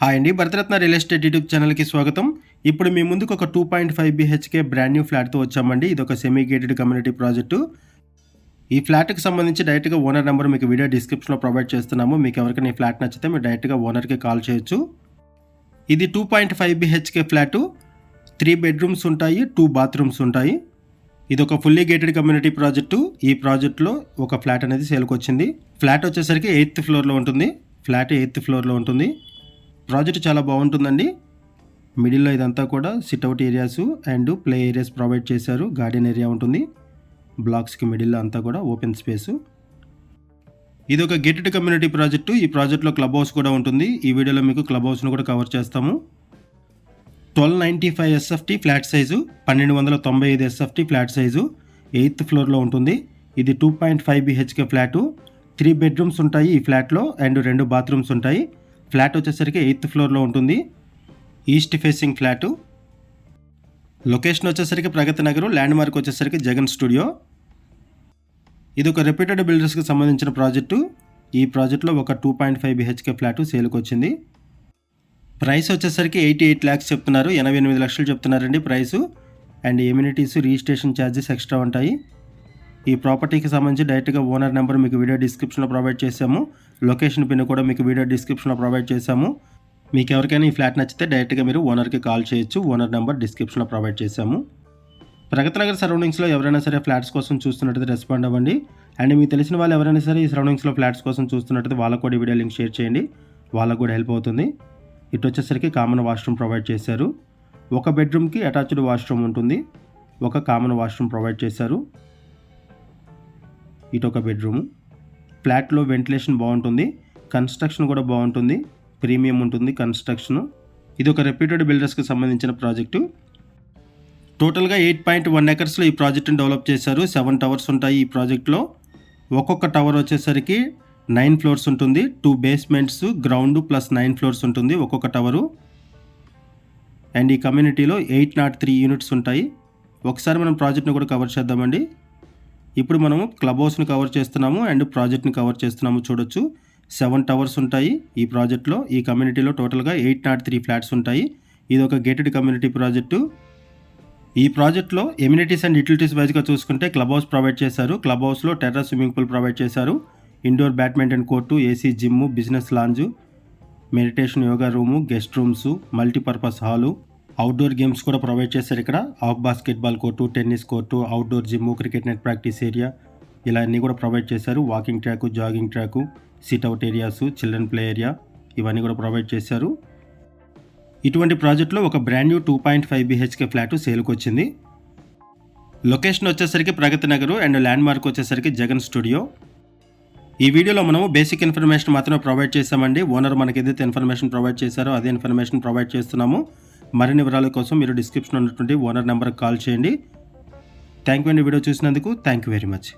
Hi అండి, Bharat Ratna real estate YouTube ఛానల్కి స్వాగతం. ఇప్పుడు మీ ముందుకు ఒక 2.5 BHK బ్రాండ్ న్యూ ఫ్లాట్తో వచ్చామండి. ఇది ఒక సెమీ గేటెడ్ కమ్యూనిటీ ప్రాజెక్టు. ఈ ఫ్లాట్కి సంబంధించి డైరెక్ట్గా ఓనర్ నెంబర్ మీకు వీడియో డిస్క్రిప్షన్లో ప్రొవైడ్ చేస్తున్నాము. మీకు ఎవరికైనా ఈ ఫ్లాట్ నచ్చితే మీరు డైరెక్ట్గా ఓనర్కి కాల్ చేయొచ్చు. ఇది 2.5 BHK ఫ్లాటు, 3 బెడ్రూమ్స్ ఉంటాయి, 2 బాత్రూమ్స్ ఉంటాయి. ఇది ఒక ఫుల్లీ గేటెడ్ కమ్యూనిటీ ప్రాజెక్టు. ఈ ప్రాజెక్టులో ఒక ఫ్లాట్ అనేది సేల్కి వచ్చింది. ఫ్లాట్ వచ్చేసరికి 8th ఫ్లోర్లో ఉంటుంది. ఫ్లాట్ 8th ఫ్లోర్లో ఉంటుంది. ప్రాజెక్ట్ చాలా బాగుంటుందండి. మిడిల్లో ఇదంతా కూడా sit-out areas and play areas provide చేశారు. గార్డెన్ ఏరియా ఉంటుంది. బ్లాక్స్కి మిడిల్లో అంతా కూడా ఓపెన్ స్పేసు. ఇది ఒక గేటెడ్ కమ్యూనిటీ ప్రాజెక్టు. ఈ ప్రాజెక్ట్లో క్లబ్ హౌస్ కూడా ఉంటుంది. ఈ వీడియోలో మీకు క్లబ్ హౌస్ను కూడా కవర్ చేస్తాము. 1295 SFT flat size, 1295 SFT flat size, 8th ఫ్లోర్లో ఉంటుంది. ఇది 2.5 BHK ఫ్లాటు, 3 బెడ్రూమ్స్ ఉంటాయి ఈ ఫ్లాట్లో అండ్ 2 బాత్రూమ్స్ ఉంటాయి. ఫ్లాట్ వచ్చేసరికి 8th ఫ్లోర్లో ఉంటుంది. East facing flat. లొకేషన్ వచ్చేసరికి ప్రగతి నగర్. ల్యాండ్ మార్క్ వచ్చేసరికి జగన్ స్టూడియో. ఇది ఒక రెప్యూటెడ్ బిల్డర్స్కి సంబంధించిన ప్రాజెక్టు. ఈ ప్రాజెక్ట్లో ఒక 2.5 BHK ఫ్లాటు సేల్కి వచ్చింది. ప్రైస్ వచ్చేసరికి 88 lakhs చెప్తున్నారు. 88 లక్షలు చెప్తున్నారండి price. And amenities, registration charges extra ఉంటాయి. ఈ ప్రాపర్టీకి సంబంధించి డైరెక్ట్గా ఓనర్ నెంబర్ మీకు వీడియో డిస్క్రిప్షన్లో ప్రొవైడ్ చేసాము. లొకేషన్ పిన్ కూడా మీకు వీడియో డిస్క్రిప్షన్లో ప్రొవైడ్ చేసాము. మీకు ఎవరికైనా ఈ ఫ్లాట్ నచ్చితే డైరెక్ట్గా మీరు ఓనర్కి కాల్ చేయొచ్చు. ఓనర్ నెంబర్ డిస్క్రిప్షన్లో ప్రొవైడ్ చేసాము. ప్రగతి నగర్ సరౌండింగ్స్లో ఎవరైనా సరే ఫ్లాట్స్ కోసం చూస్తున్నట్టయితే రెస్పాండ్ అవ్వండి. అండ్ మీకు తెలిసిన వాళ్ళు ఎవరైనా సరే ఈ సరౌండింగ్స్లో ఫ్లాట్స్ కోసం చూస్తున్నట్టయితే వాళ్ళకు కూడా వీడియో లింక్ షేర్ చేయండి. వాళ్ళకు కూడా హెల్ప్ అవుతుంది. ఇటు వచ్చేసరికి కామన్ వాష్రూమ్ ప్రొవైడ్ చేశారు. ఒక బెడ్రూమ్కి అటాచ్డ్ వాష్రూమ్ ఉంటుంది. ఒక కామన్ వాష్రూమ్ ప్రొవైడ్ చేశారు. ఇటు ఒక బెడ్రూము. ఫ్లాట్లో వెంటిలేషన్ బాగుంటుంది. కన్స్ట్రక్షన్ కూడా బాగుంటుంది. ప్రీమియం ఉంటుంది కన్స్ట్రక్షను. ఇది ఒక రెప్యూటెడ్ బిల్డర్స్కి సంబంధించిన ప్రాజెక్టు. టోటల్గా 8.1 acresలో ఈ ప్రాజెక్టును డెవలప్ చేశారు. 7 టవర్స్ ఉంటాయి ఈ ప్రాజెక్ట్లో. ఒక్కొక్క టవర్ వచ్చేసరికి 9 floors ఉంటుంది. 2 basements, గ్రౌండ్ ప్లస్ 9 floors ఉంటుంది ఒక్కొక్క టవరు. అండ్ ఈ కమ్యూనిటీలో 803 యూనిట్స్ ఉంటాయి. ఒకసారి మనం ప్రాజెక్ట్ని కూడా కవర్ చేద్దామండి. ఇప్పుడు మనము క్లబ్ హౌస్ని కవర్ చేస్తున్నాము అండ్ ప్రాజెక్ట్ని కవర్ చేస్తున్నాము. చూడొచ్చు 7 టవర్స్ ఉంటాయి ఈ ప్రాజెక్ట్లో. ఈ కమ్యూనిటీలో టోటల్గా 803 ఫ్లాట్స్ ఉంటాయి. ఇది ఒక గేటెడ్ కమ్యూనిటీ ప్రాజెక్టు. ఈ ప్రాజెక్ట్లో ఎమ్యూనిటీస్ అండ్ యూటిలిటీస్ వైజ్గా చూసుకుంటే క్లబ్ హౌస్ ప్రొవైడ్ చేశారు. క్లబ్ హౌస్లో టెర్రస్ స్విమ్మింగ్ పూల్ ప్రొవైడ్ చేశారు. Indoor badminton court, AC gym, business lounge, meditation yoga room, guest rooms, multipurpose hall, outdoor games కూడా ప్రొవైడ్ చేశారు. ఇక్కడ ఆఫ్ basketball court, tennis court, outdoor gym, cricket net practice area ఇలా అన్నీ కూడా provide చేశారు. Walking track, jogging track, sit out areas, children play area ఇవన్నీ కూడా ప్రొవైడ్ చేశారు. ఇటువంటి ప్రాజెక్టులో ఒక బ్రాండ్ న్యూ 2.5 BHK ఫ్లాటు సేల్కి వచ్చింది. లొకేషన్ వచ్చేసరికి ప్రగతి నగరు అండ్ ల్యాండ్ మార్క్ వచ్చేసరికి జగన్ స్టూడియో. ఈ వీడియోలో మనము బేసిక్ ఇన్ఫర్మేషన్ మాత్రమే ప్రొవైడ్ చేసామండి. ఓనర్ మనకి ఏదైతే ఇన్ఫర్మేషన్ ప్రొవైడ్ చేశారో అదే ఇన్ఫర్మేషన్ ప్రొవైడ్ చేస్తున్నాము. మరిన్ని వివరాల కోసం మీరు డిస్క్రిప్షన్లో ఉన్నటువంటి ఓనర్ నెంబర్కి కాల్ చేయండి. థ్యాంక్ యూ అండి వీడియో చూసినందుకు. Thank you very much.